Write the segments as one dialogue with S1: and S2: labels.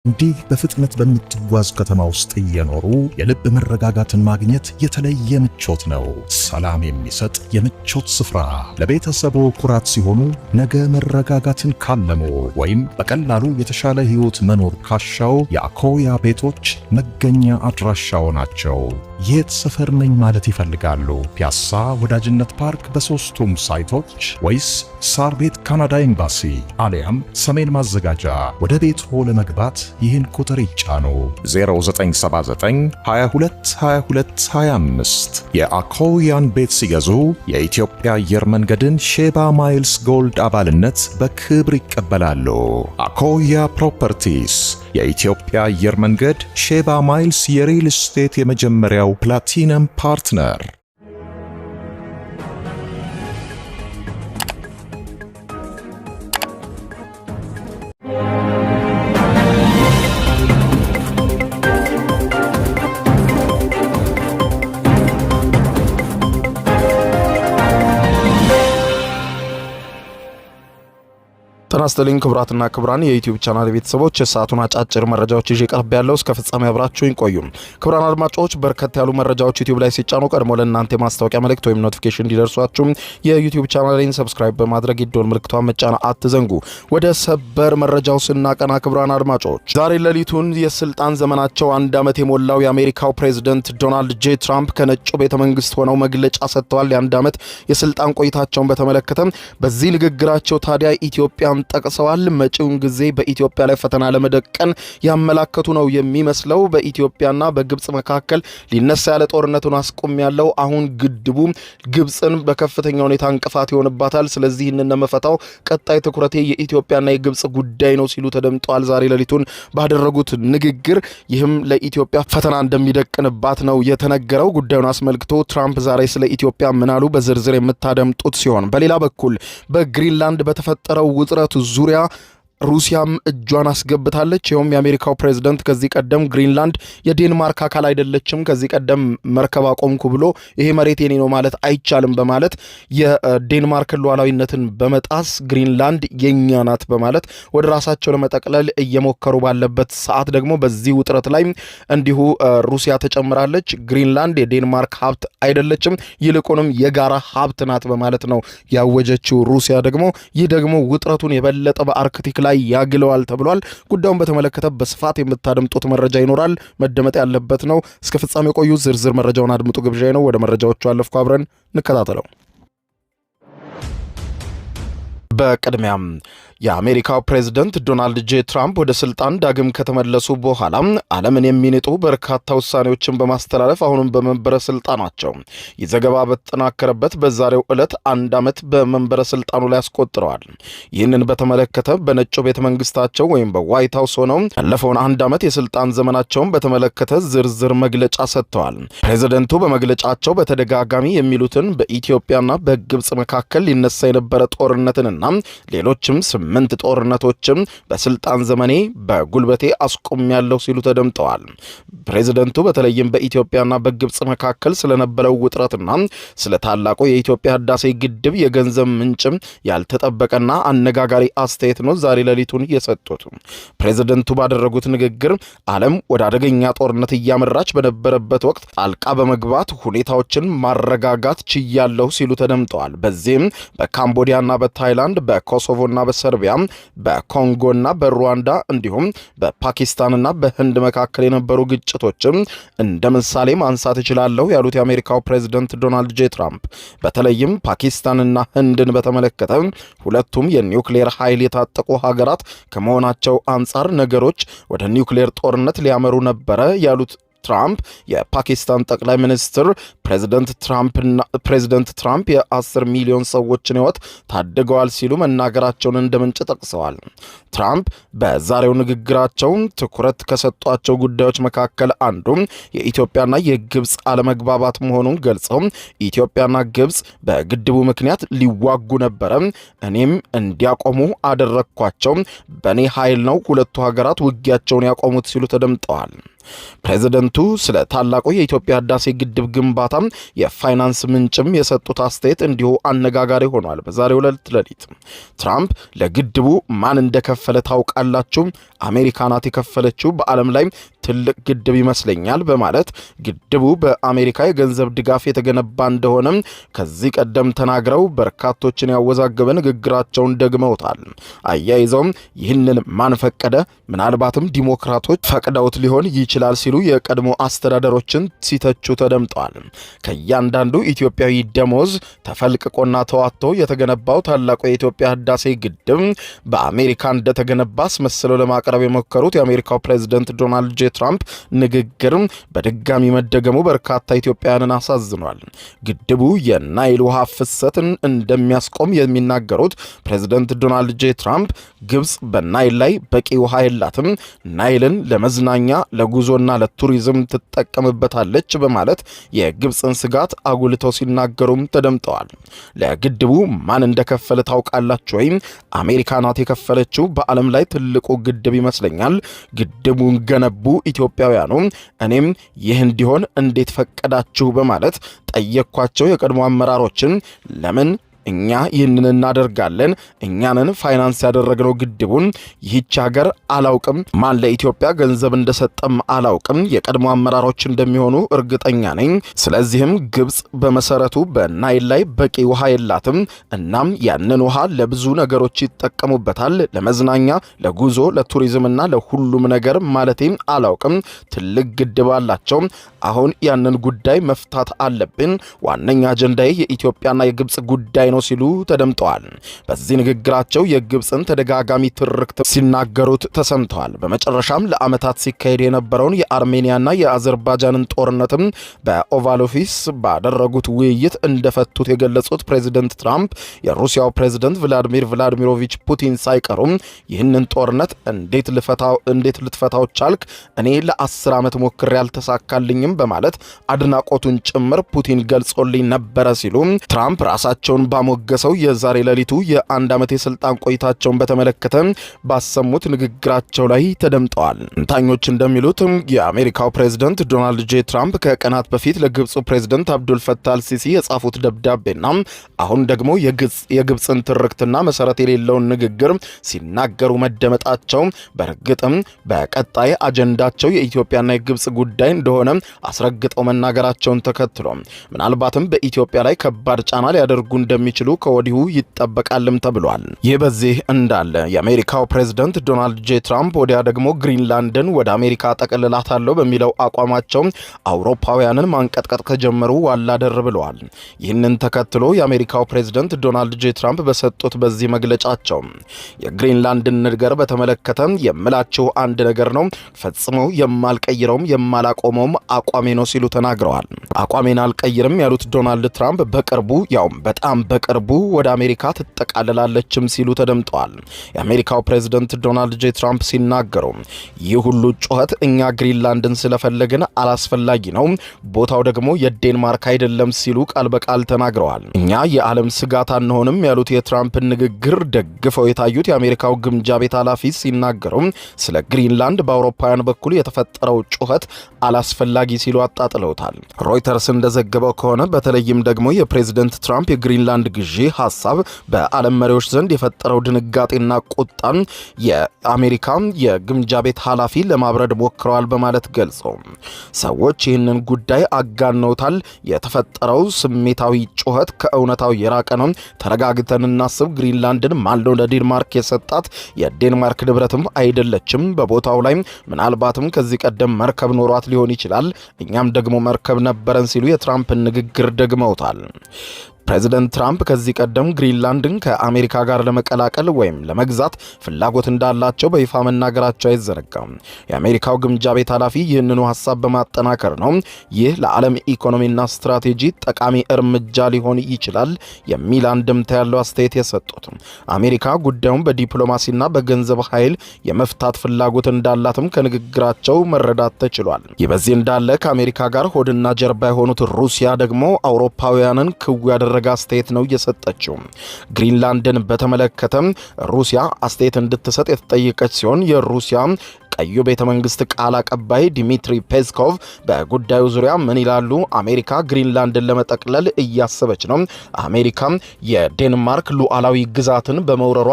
S1: እንዲህ በፍጥነት በምትጓዝ ከተማ ውስጥ እየኖሩ የልብ መረጋጋትን ማግኘት የተለየ ምቾት ነው። ሰላም የሚሰጥ የምቾት ስፍራ ለቤተሰቦ ኩራት ሲሆኑ ነገ መረጋጋትን ካለሙ ወይም በቀላሉ የተሻለ ህይወት መኖር ካሻው የአኮያ ቤቶች መገኛ አድራሻው ናቸው። የት ሰፈር ነኝ ማለት ይፈልጋሉ? ፒያሳ ወዳጅነት ፓርክ በሶስቱም ሳይቶች ወይስ ሳር ቤት ካናዳ ኤምባሲ አሊያም ሰሜን ማዘጋጃ? ወደ ቤትዎ ለመግባት ይህን ቁጥር ይጫኑ 0979 22 22 25። የአኮያን ቤት ሲገዙ የኢትዮጵያ አየር መንገድን ሼባ ማይልስ ጎልድ አባልነት በክብር ይቀበላሉ። አኮያ ፕሮፐርቲስ የኢትዮጵያ አየር መንገድ ሼባ ማይልስ የሪል ስቴት የመጀመሪያው ፕላቲነም ፓርትነር።
S2: ጤና ይስጥልኝ ክቡራትና ክቡራን የዩቲዩብ ቻናል ቤተሰቦች፣ የሰዓቱን አጫጭር መረጃዎች ይዤ ቀርብ ያለው እስከ ፍጻሜ አብራችሁኝ ቆዩ። ክቡራን አድማጮች በርከት ያሉ መረጃዎች ዩቲዩብ ላይ ሲጫኑ ቀድሞ ለእናንተ ማስታወቂያ መልእክት ወይም ኖቲፊኬሽን እንዲደርሷችሁ የዩቲዩብ ቻናሌን ሰብስክራይብ በማድረግ የደወል ምልክቷን መጫን አትዘንጉ። ወደ ሰበር መረጃው ስናቀና ክቡራን አድማጮች ዛሬ ሌሊቱን የስልጣን ዘመናቸው 1 ዓመት የሞላው የአሜሪካው ፕሬዝዳንት ዶናልድ ጄ ትራምፕ ከነጩ ቤተ መንግስት ሆነው መግለጫ ሰጥተዋል። የ1 ዓመት የስልጣን ቆይታቸውን በተመለከተ በዚህ ንግግራቸው ታዲያ ኢትዮጵያን ጠቅሰዋል። መጪውን ጊዜ በኢትዮጵያ ላይ ፈተና ለመደቀን ያመላከቱ ነው የሚመስለው። በኢትዮጵያና በግብጽ መካከል ሊነሳ ያለ ጦርነቱን አስቆም ያለው አሁን ግድቡ ግብጽን በከፍተኛ ሁኔታ እንቅፋት ይሆንባታል። ስለዚህ እነነ መፈታው ቀጣይ ትኩረቴ የኢትዮጵያና የግብጽ ጉዳይ ነው ሲሉ ተደምጠዋል። ዛሬ ሌሊቱን ባደረጉት ንግግር ይህም ለኢትዮጵያ ፈተና እንደሚደቅንባት ነው የተነገረው። ጉዳዩን አስመልክቶ ትራምፕ ዛሬ ስለ ኢትዮጵያ ምናሉ በዝርዝር የምታደምጡት ሲሆን በሌላ በኩል በግሪንላንድ በተፈጠረው ውጥረት ዙሪያ ሩሲያም እጇን አስገብታለች። ይኸውም የአሜሪካው ፕሬዝዳንት ከዚህ ቀደም ግሪንላንድ የዴንማርክ አካል አይደለችም፣ ከዚህ ቀደም መርከብ አቆምኩ ብሎ ይሄ መሬት የኔ ነው ማለት አይቻልም በማለት የዴንማርክ ሉዓላዊነትን በመጣስ ግሪንላንድ የኛ ናት በማለት ወደ ራሳቸው ለመጠቅለል እየሞከሩ ባለበት ሰዓት ደግሞ በዚህ ውጥረት ላይ እንዲሁ ሩሲያ ተጨምራለች። ግሪንላንድ የዴንማርክ ሀብት አይደለችም፣ ይልቁንም የጋራ ሀብት ናት በማለት ነው ያወጀችው ሩሲያ ደግሞ። ይህ ደግሞ ውጥረቱን የበለጠ በአርክቲክ ላይ ያግለዋል ተብሏል። ጉዳዩን በተመለከተ በስፋት የምታደምጡት መረጃ ይኖራል፣ መደመጥ ያለበት ነው። እስከ ፍጻሜ ቆዩ። ዝርዝር መረጃውን አድምጡ ግብዣዬ ነው። ወደ መረጃዎቹ አለፍኩ፣ አብረን እንከታተለው። በቅድሚያም የአሜሪካው ፕሬዝዳንት ዶናልድ ጄ ትራምፕ ወደ ስልጣን ዳግም ከተመለሱ በኋላ ዓለምን የሚንጡ በርካታ ውሳኔዎችን በማስተላለፍ አሁንም በመንበረ ስልጣናቸው የዘገባ በተጠናከረበት በዛሬው ዕለት 1 ዓመት በመንበረ ስልጣኑ ላይ አስቆጥረዋል። ይህንን በተመለከተ በነጩ ቤተ መንግስታቸው ወይም በዋይት ሃውስ ሆነው ያለፈውን 1 ዓመት የስልጣን ዘመናቸውን በተመለከተ ዝርዝር መግለጫ ሰጥተዋል። ፕሬዝዳንቱ በመግለጫቸው በተደጋጋሚ የሚሉትን በኢትዮጵያና በግብጽ መካከል ሊነሳ የነበረ ጦርነትንና ሌሎችም 8 ጦርነቶችም በስልጣን ዘመኔ በጉልበቴ አስቆሚያለሁ ሲሉ ተደምጠዋል። ፕሬዝዳንቱ በተለይም በኢትዮጵያና በግብጽ መካከል ስለነበረው ውጥረትና ስለ ታላቁ የኢትዮጵያ ህዳሴ ግድብ የገንዘብ ምንጭም ያልተጠበቀና አነጋጋሪ አስተያየት ነው ዛሬ ሌሊቱን የሰጡት። ፕሬዝዳንቱ ባደረጉት ንግግር ዓለም ወደ አደገኛ ጦርነት እያመራች በነበረበት ወቅት ጣልቃ በመግባት ሁኔታዎችን ማረጋጋት ችያለሁ ሲሉ ተደምጠዋል። በዚህም በካምቦዲያና በታይላንድ በኮሶቮና በሰርቢያ በኮንጎና በሩዋንዳ እንዲሁም በፓኪስታንና በህንድ መካከል የነበሩ ግጭቶችም እንደ ምሳሌ ማንሳት ይችላል ያሉት የአሜሪካው ፕሬዝዳንት ዶናልድ ጄ ትራምፕ በተለይም ፓኪስታንና ህንድን በተመለከተ ሁለቱም የኒውክሌር ኃይል የታጠቁ ሀገራት ከመሆናቸው አንጻር ነገሮች ወደ ኒውክሌር ጦርነት ሊያመሩ ነበረ ያሉት ትራምፕ የፓኪስታን ጠቅላይ ሚኒስትር ፕሬዝዳንት ትራምፕ የ10 ሚሊዮን ሰዎችን ህይወት ታድገዋል ሲሉ መናገራቸውን እንደምንጭ ጠቅሰዋል። ትራምፕ በዛሬው ንግግራቸው ትኩረት ከሰጧቸው ጉዳዮች መካከል አንዱ የኢትዮጵያና የግብጽ አለመግባባት መሆኑን ገልጸው ኢትዮጵያና ግብጽ በግድቡ ምክንያት ሊዋጉ ነበረ፣ እኔም እንዲያቆሙ አደረኳቸው፣ በኔ ኃይል ነው ሁለቱ ሀገራት ውጊያቸውን ያቆሙት ሲሉ ተደምጠዋል። ፕሬዝደንቱ ስለ ታላቁ የኢትዮጵያ ህዳሴ ግድብ ግንባታ የፋይናንስ ምንጭም የሰጡት አስተያየት እንዲሁ አነጋጋሪ ሆኗል። በዛሬው ሌሊት ትራምፕ ለግድቡ ማን እንደከፈለ ታውቃላችሁ? አሜሪካ ናት የከፈለችው፣ በዓለም ላይ ትልቅ ግድብ ይመስለኛል በማለት ግድቡ በአሜሪካ የገንዘብ ድጋፍ የተገነባ እንደሆነ ከዚህ ቀደም ተናግረው በርካቶችን ያወዛገበ ንግግራቸውን ደግመውታል። አያይዘውም ይህንን ማን ፈቀደ? ምናልባትም ዲሞክራቶች ፈቅደውት ሊሆን ይችላል ሲሉ የቀድሞ አስተዳደሮችን ሲተቹ ተደምጠዋል። ከእያንዳንዱ ኢትዮጵያዊ ደሞዝ ተፈልቅቆና ተዋጥቶ የተገነባው ታላቁ የኢትዮጵያ ህዳሴ ግድብ በአሜሪካ እንደተገነባ አስመስለው ለማቅረብ የሞከሩት የአሜሪካው ፕሬዝደንት ዶናልድ ጄ ትራምፕ ንግግር በድጋሚ መደገሙ በርካታ ኢትዮጵያውያንን አሳዝኗል። ግድቡ የናይል ውሃ ፍሰትን እንደሚያስቆም የሚናገሩት ፕሬዝደንት ዶናልድ ጄ ትራምፕ ግብጽ በናይል ላይ በቂ ውሃ የላትም፣ ናይልን ለመዝናኛ ለጉዞና ለቱሪዝም ትጠቀምበታለች በማለት የግብጽን ስጋት አጉልተው ሲናገሩም ተደምጠዋል። ለግድቡ ማን እንደከፈለ ታውቃላችሁ ወይ? አሜሪካ ናት የከፈለችው። በዓለም ላይ ትልቁ ግድብ ይመስለኛል። ግድቡን ገነቡ ኢትዮጵያውያኑ። እኔም ይህ እንዲሆን እንዴት ፈቀዳችሁ በማለት ጠየኳቸው የቀድሞ አመራሮችን። ለምን እኛ ይህንን እናደርጋለን? እኛንን ፋይናንስ ያደረግነው ግድቡን። ይህች ሀገር አላውቅም፣ ማን ለኢትዮጵያ ገንዘብ እንደሰጠም አላውቅም። የቀድሞ አመራሮች እንደሚሆኑ እርግጠኛ ነኝ። ስለዚህም ግብጽ በመሰረቱ በናይል ላይ በቂ ውሃ የላትም። እናም ያንን ውሃ ለብዙ ነገሮች ይጠቀሙበታል፣ ለመዝናኛ፣ ለጉዞ፣ ለቱሪዝምና ለሁሉም ነገር ማለቴም አላውቅም። ትልቅ ግድብ አላቸው። አሁን ያንን ጉዳይ መፍታት አለብን። ዋነኛ አጀንዳዬ የኢትዮጵያና የግብጽ ጉዳይ ነው ሲሉ ተደምጠዋል። በዚህ ንግግራቸው የግብጽን ተደጋጋሚ ትርክት ሲናገሩት ተሰምተዋል። በመጨረሻም ለዓመታት ሲካሄድ የነበረውን የአርሜኒያና የአዘርባይጃንን ጦርነትም በኦቫል ኦፊስ ባደረጉት ውይይት እንደፈቱት የገለጹት ፕሬዝደንት ትራምፕ የሩሲያው ፕሬዝደንት ቭላዲሚር ቭላዲሚሮቪች ፑቲን ሳይቀሩም ይህንን ጦርነት እንዴት ልትፈታው ቻልክ? እኔ ለ10 ዓመት ሞክሬ ያልተሳካልኝም በማለት አድናቆቱን ጭምር ፑቲን ገልጾልኝ ነበረ ሲሉ ትራምፕ ራሳቸውን ባሞገሰው የዛሬ ሌሊቱ የአንድ ዓመት የስልጣን ቆይታቸውን በተመለከተ ባሰሙት ንግግራቸው ላይ ተደምጠዋል። ተንታኞች እንደሚሉት የአሜሪካው ፕሬዝደንት ዶናልድ ጄ ትራምፕ ከቀናት በፊት ለግብፁ ፕሬዝደንት አብዱል ፈታህ አልሲሲ የጻፉት ደብዳቤና አሁን ደግሞ የግብፅን ትርክትና መሰረት የሌለውን ንግግር ሲናገሩ መደመጣቸው በእርግጥም በቀጣይ አጀንዳቸው የኢትዮጵያና የግብፅ ጉዳይ እንደሆነ አስረግጠው መናገራቸውን ተከትሎ ምናልባትም በኢትዮጵያ ላይ ከባድ ጫና ሊያደርጉ እንደሚችሉ ከወዲሁ ይጠበቃልም ተብሏል። ይህ በዚህ እንዳለ የአሜሪካው ፕሬዝደንት ዶናልድ ጄ ትራምፕ ወዲያ ደግሞ ግሪንላንድን ወደ አሜሪካ ጠቅልላታለሁ በሚለው አቋማቸው አውሮፓውያንን ማንቀጥቀጥ ከጀመሩ ዋላ ደር ብለዋል። ይህንን ተከትሎ የአሜሪካው ፕሬዝደንት ዶናልድ ጄ ትራምፕ በሰጡት በዚህ መግለጫቸው የግሪንላንድን ነገር በተመለከተ የምላችሁ አንድ ነገር ነው፣ ፈጽሞ የማልቀይረውም የማላቆመውም አቋሜ ነው ሲሉ ተናግረዋል። አቋሜን አልቀይርም ያሉት ዶናልድ ትራምፕ በቅርቡ ያውም በጣም በቅርቡ ወደ አሜሪካ ትጠቃልላለችም ሲሉ ተደምጠዋል። የአሜሪካው ፕሬዝደንት ዶናልድ ጄ ትራምፕ ሲናገሩ ይህ ሁሉ ጩኸት እኛ ግሪንላንድን ስለፈለግን አላስፈላጊ ነው፣ ቦታው ደግሞ የዴንማርክ አይደለም ሲሉ ቃል በቃል ተናግረዋል። እኛ የዓለም ስጋት አንሆንም ያሉት የትራምፕን ንግግር ደግፈው የታዩት የአሜሪካው ግምጃ ቤት ኃላፊ ሲናገሩ ስለ ግሪንላንድ በአውሮፓውያን በኩል የተፈጠረው ጩኸት አላስፈላጊ ሲሉ አጣጥለውታል። ሮይተርስ እንደዘገበው ከሆነ በተለይም ደግሞ የፕሬዝደንት ትራምፕ የግሪንላንድ ግዢ ሐሳብ በዓለም መሪዎች ዘንድ የፈጠረው ድንጋጤና ቁጣን የአሜሪካ የግምጃ ቤት ኃላፊ ለማብረድ ሞክረዋል በማለት ገልጸው ሰዎች ይህንን ጉዳይ አጋነውታል፣ የተፈጠረው ስሜታዊ ጩኸት ከእውነታው የራቀ ነው፣ ተረጋግተን እናስብ፣ ግሪንላንድን ማለው ለዴንማርክ የሰጣት የዴንማርክ ንብረትም አይደለችም፣ በቦታው ላይ ምናልባትም ከዚህ ቀደም መርከብ ኖሯት ሊሆን ይችላል፣ እኛም ደግሞ መርከብ ነበረን ሲሉ የትራምፕን ንግግር ደግመውታል። ፕሬዚደንት ትራምፕ ከዚህ ቀደም ግሪንላንድን ከአሜሪካ ጋር ለመቀላቀል ወይም ለመግዛት ፍላጎት እንዳላቸው በይፋ መናገራቸው አይዘነጋም። የአሜሪካው ግምጃ ቤት ኃላፊ ይህንኑ ሐሳብ በማጠናከር ነው ይህ ለዓለም ኢኮኖሚና ስትራቴጂ ጠቃሚ እርምጃ ሊሆን ይችላል የሚል አንድምታ ያለው አስተያየት የሰጡት። አሜሪካ ጉዳዩን በዲፕሎማሲና በገንዘብ ኃይል የመፍታት ፍላጎት እንዳላትም ከንግግራቸው መረዳት ተችሏል። ይህ በዚህ እንዳለ ከአሜሪካ ጋር ሆድና ጀርባ የሆኑት ሩሲያ ደግሞ አውሮፓውያንን ክው ያደረገ አስተያየት ነው የሰጠችው። ግሪንላንድን በተመለከተ ሩሲያ አስተያየት እንድትሰጥ የተጠየቀች ሲሆን የሩሲያ ቀዩ ቤተ መንግስት ቃል አቀባይ ዲሚትሪ ፔስኮቭ በጉዳዩ ዙሪያ ምን ይላሉ? አሜሪካ ግሪንላንድን ለመጠቅለል እያሰበች ነው። አሜሪካ የዴንማርክ ሉዓላዊ ግዛትን በመውረሯ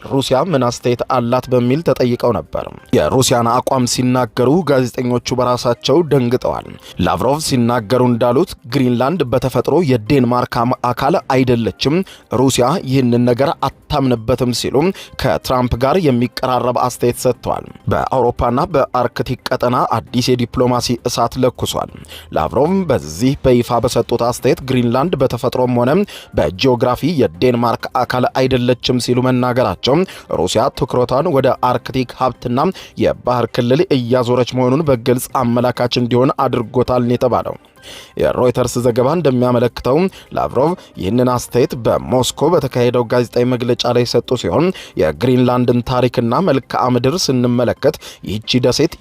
S2: ሩሲያ ምን አስተያየት አላት በሚል ተጠይቀው ነበር። የሩሲያን አቋም ሲናገሩ ጋዜጠኞቹ በራሳቸው ደንግጠዋል። ላቭሮቭ ሲናገሩ እንዳሉት ግሪንላንድ በተፈጥሮ የዴንማርክ አካል አይደለችም፣ ሩሲያ ይህንን ነገር አታምንበትም ሲሉ ከትራምፕ ጋር የሚቀራረብ አስተያየት ሰጥተዋል። በአውሮፓና በአርክቲክ ቀጠና አዲስ የዲፕሎማሲ እሳት ለኩሷል። ላቭሮቭ በዚህ በይፋ በሰጡት አስተያየት ግሪንላንድ በተፈጥሮም ሆነ በጂኦግራፊ የዴንማርክ አካል አይደለችም ሲሉ መናገራቸው ሩሲያ ትኩረቷን ወደ አርክቲክ ሀብትና የባህር ክልል እያዞረች መሆኑን በግልጽ አመላካች እንዲሆን አድርጎታል የተባለው የሮይተርስ ዘገባ እንደሚያመለክተው ላቭሮቭ ይህንን አስተያየት በሞስኮ በተካሄደው ጋዜጣዊ መግለጫ ላይ ሰጡ ሲሆን የግሪንላንድን ታሪክና መልክዓ ምድር ስንመለከት ይህቺ ደሴት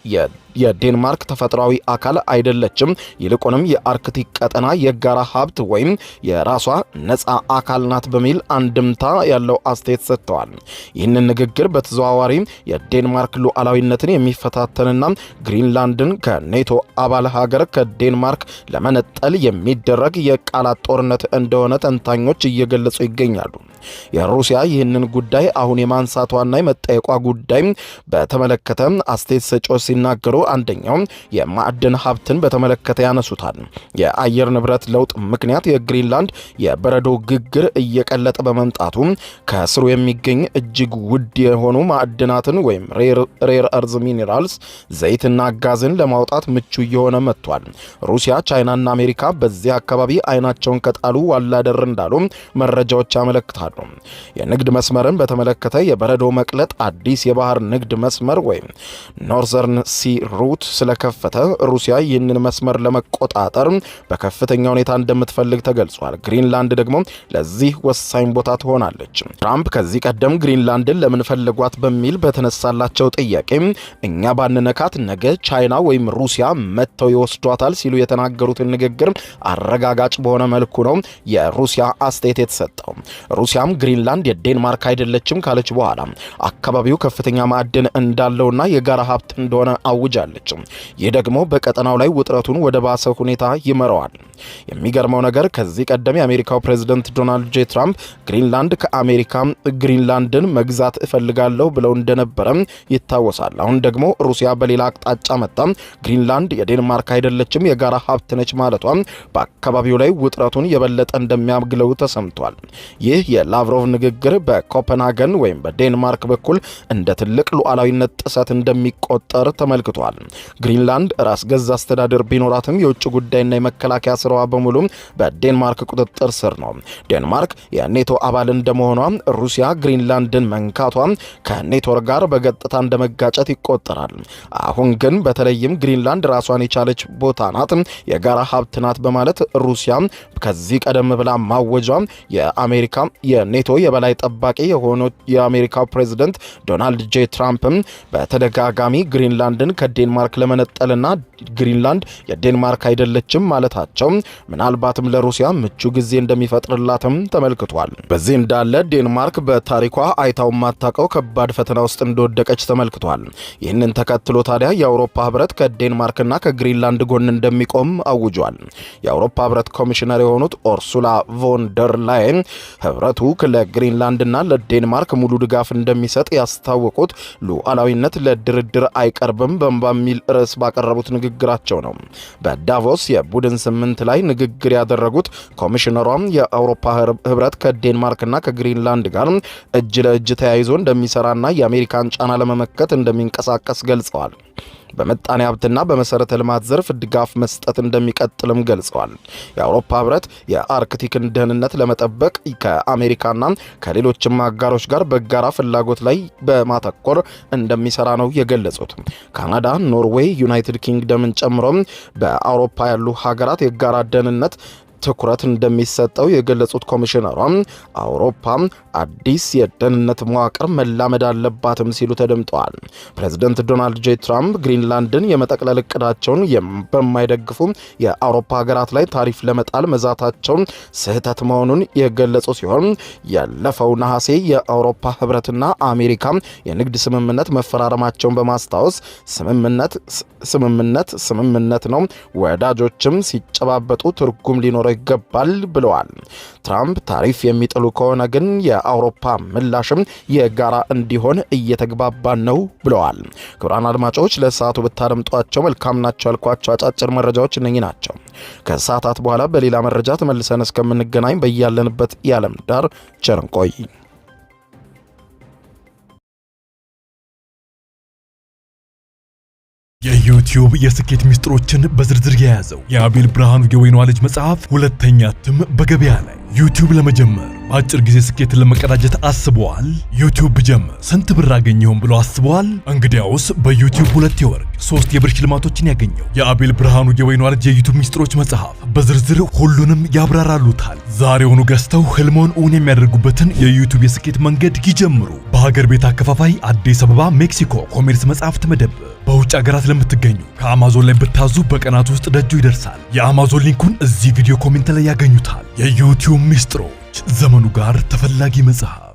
S2: የዴንማርክ ተፈጥሯዊ አካል አይደለችም፣ ይልቁንም የአርክቲክ ቀጠና የጋራ ሀብት ወይም የራሷ ነፃ አካል ናት በሚል አንድምታ ያለው አስተያየት ሰጥተዋል። ይህንን ንግግር በተዘዋዋሪ የዴንማርክ ሉዓላዊነትን የሚፈታተንና ግሪንላንድን ከኔቶ አባል ሀገር ከዴንማርክ ለመነጠል የሚደረግ የቃላት ጦርነት እንደሆነ ተንታኞች እየገለጹ ይገኛሉ። የሩሲያ ይህንን ጉዳይ አሁን የማንሳቷና የመጠየቋ ጉዳይ በተመለከተ አስተያየት ሰጪዎች ሲናገሩ አንደኛው የማዕድን ሀብትን በተመለከተ ያነሱታል። የአየር ንብረት ለውጥ ምክንያት የግሪንላንድ የበረዶ ግግር እየቀለጠ በመምጣቱ ከስሩ የሚገኝ እጅግ ውድ የሆኑ ማዕድናትን ወይም ሬር እርዝ ሚኔራልስ ዘይትና ጋዝን ለማውጣት ምቹ እየሆነ መጥቷል። ሩሲያ፣ ቻይናና አሜሪካ በዚህ አካባቢ አይናቸውን ከጣሉ ዋላደር እንዳሉ መረጃዎች ያመለክታሉ። የንግድ መስመርን በተመለከተ የበረዶ መቅለጥ አዲስ የባህር ንግድ መስመር ወይም ኖርዘርን ሲ ሩት ስለከፈተ ሩሲያ ይህንን መስመር ለመቆጣጠር በከፍተኛ ሁኔታ እንደምትፈልግ ተገልጿል። ግሪንላንድ ደግሞ ለዚህ ወሳኝ ቦታ ትሆናለች። ትራምፕ ከዚህ ቀደም ግሪንላንድን ለምን ፈለጓት በሚል በተነሳላቸው ጥያቄ እኛ ባንነካት ነገ ቻይና ወይም ሩሲያ መጥተው ይወስዷታል ሲሉ የተናገሩትን ንግግር አረጋጋጭ በሆነ መልኩ ነው የሩሲያ አስተያየት የተሰጠው። ሩሲያም ግሪንላንድ የዴንማርክ አይደለችም ካለች በኋላ አካባቢው ከፍተኛ ማዕድን እንዳለውና የጋራ ሀብት እንደሆነ አውጃለች። ይህ ደግሞ በቀጠናው ላይ ውጥረቱን ወደ ባሰ ሁኔታ ይመራዋል። የሚገርመው ነገር ከዚህ ቀደም የአሜሪካው ፕሬዝዳንት ዶናልድ ጄ ትራምፕ ግሪንላንድ ከአሜሪካ ግሪንላንድን መግዛት እፈልጋለሁ ብለው እንደነበረ ይታወሳል። አሁን ደግሞ ሩሲያ በሌላ አቅጣጫ መጣ ግሪንላንድ የዴንማርክ አይደለችም የጋራ ሀብት ነች ማለቷ በአካባቢው ላይ ውጥረቱን የበለጠ እንደሚያግለው ተሰምቷል። ይህ የላቭሮቭ ንግግር በኮፐንሃገን ወይም በዴንማርክ በኩል እንደ ትልቅ ሉዓላዊነት ጥሰት እንደሚቆጠር ተመልክቷል። ግሪንላንድ ራስ ገዝ አስተዳደር ቢኖራትም የውጭ ጉዳይና የመከላከያ ስራዋ በሙሉ በዴንማርክ ቁጥጥር ስር ነው። ዴንማርክ የኔቶ አባል እንደመሆኗ ሩሲያ ግሪንላንድን መንካቷ ከኔቶ ጋር በቀጥታ እንደመጋጨት ይቆጠራል። አሁን ግን በተለይም ግሪንላንድ ራሷን የቻለች ቦታ ናት፣ የጋራ ሀብት ናት በማለት ሩሲያ ከዚህ ቀደም ብላ ማወጇ የአሜሪካ የኔቶ የበላይ ጠባቂ የሆኑት የአሜሪካው ፕሬዝዳንት ዶናልድ ጄ ትራምፕም በተደጋጋሚ ግሪንላንድን ከዴንማርክ ለመነጠልና ግሪንላንድ የዴንማርክ አይደለችም ማለታቸው ምናልባትም ለሩሲያ ምቹ ጊዜ እንደሚፈጥርላትም ተመልክቷል። በዚህ እንዳለ ዴንማርክ በታሪኳ አይታው ማታቀው ከባድ ፈተና ውስጥ እንደወደቀች ተመልክቷል። ይህንን ተከትሎ ታዲያ የአውሮፓ ህብረት ከዴንማርክና ከግሪንላንድ ጎን እንደሚቆም አውጇል። የአውሮፓ ህብረት ኮሚሽነር የሆኑት ኦርሱላ ቮን ደር ላይን ህብረቱ ለግሪንላንድና ለዴንማርክ ሙሉ ድጋፍ እንደሚሰጥ ያስታወቁት ሉዓላዊነት ለድርድር አይቀርብም በሚል ርዕስ ባቀረቡት ንግግራቸው ነው። በዳቮስ የቡድን 8 ላይ ንግግር ያደረጉት ኮሚሽነሯም የአውሮፓ ህብረት ከዴንማርክና ከግሪንላንድ ጋር እጅ ለእጅ ተያይዞ እንደሚሰራና የአሜሪካን ጫና ለመመከት እንደሚንቀሳቀስ ገልጸዋል። በመጣኔ ሀብትና በመሰረተ ልማት ዘርፍ ድጋፍ መስጠት እንደሚቀጥልም ገልጸዋል። የአውሮፓ ህብረት የአርክቲክን ደህንነት ለመጠበቅ ከአሜሪካና ከሌሎችም አጋሮች ጋር በጋራ ፍላጎት ላይ በማተኮር እንደሚሰራ ነው የገለጹት። ካናዳ፣ ኖርዌይ፣ ዩናይትድ ኪንግደምን ጨምሮ በአውሮፓ ያሉ ሀገራት የጋራ ደህንነት ትኩረት እንደሚሰጠው የገለጹት ኮሚሽነሯ አውሮፓ አዲስ የደህንነት መዋቅር መላመድ አለባትም ሲሉ ተደምጠዋል። ፕሬዝዳንት ዶናልድ ጄ ትራምፕ ግሪንላንድን የመጠቅለል እቅዳቸውን በማይደግፉ የአውሮፓ ሀገራት ላይ ታሪፍ ለመጣል መዛታቸውን ስህተት መሆኑን የገለጹ ሲሆን ያለፈው ነሐሴ የአውሮፓ ህብረትና አሜሪካ የንግድ ስምምነት መፈራረማቸውን በማስታወስ ስምምነት ነው፣ ወዳጆችም ሲጨባበጡ ትርጉም ሊኖረው ይገባል ብለዋል። ትራምፕ ታሪፍ የሚጥሉ ከሆነ ግን የአውሮፓ ምላሽም የጋራ እንዲሆን እየተግባባን ነው ብለዋል። ክቡራን አድማጮች ለሰዓቱ ብታደምጧቸው መልካም ናቸው ያልኳቸው አጫጭር መረጃዎች እነኚህ ናቸው። ከሰዓታት በኋላ በሌላ መረጃ ተመልሰን እስከምንገናኝ በያለንበት የዓለም ዳር ቸር እንቆይ።
S3: የዩቲዩብ የስኬት ሚስጥሮችን በዝርዝር የያዘው የአቤል ብርሃኑ የወይኗ ልጅ መጽሐፍ ሁለተኛ እትም በገበያ ላይ። ዩቲዩብ ለመጀመር በአጭር ጊዜ ስኬትን ለመቀዳጀት አስበዋል? ዩቲዩብ ብጀምር ስንት ብር አገኘሁም ብሎ አስበዋል? እንግዲያውስ በዩቲዩብ 2 የወርቅ 3 የብር ሽልማቶችን ያገኘው የአቤል ብርሃኑ የወይኗ ልጅ የዩቲዩብ ሚስጥሮች መጽሐፍ በዝርዝር ሁሉንም ያብራራሉታል። ዛሬውኑ ገዝተው ህልሞን እውን የሚያደርጉበትን የዩቲዩብ የስኬት መንገድ ይጀምሩ። በሀገር ቤት አከፋፋይ አዲስ አበባ ሜክሲኮ ኮሜርስ መጽሐፍት መደብር። በውጭ ሀገራት ለምትገኙ ከአማዞን ላይ ብታዙ በቀናት ውስጥ ደጁ ይደርሳል። የአማዞን ሊንኩን እዚህ ቪዲዮ ኮሜንት ላይ ያገኙታል። የዩቲዩብ ሚስጥሮች፣ ዘመኑ ጋር ተፈላጊ መጽሐፍ።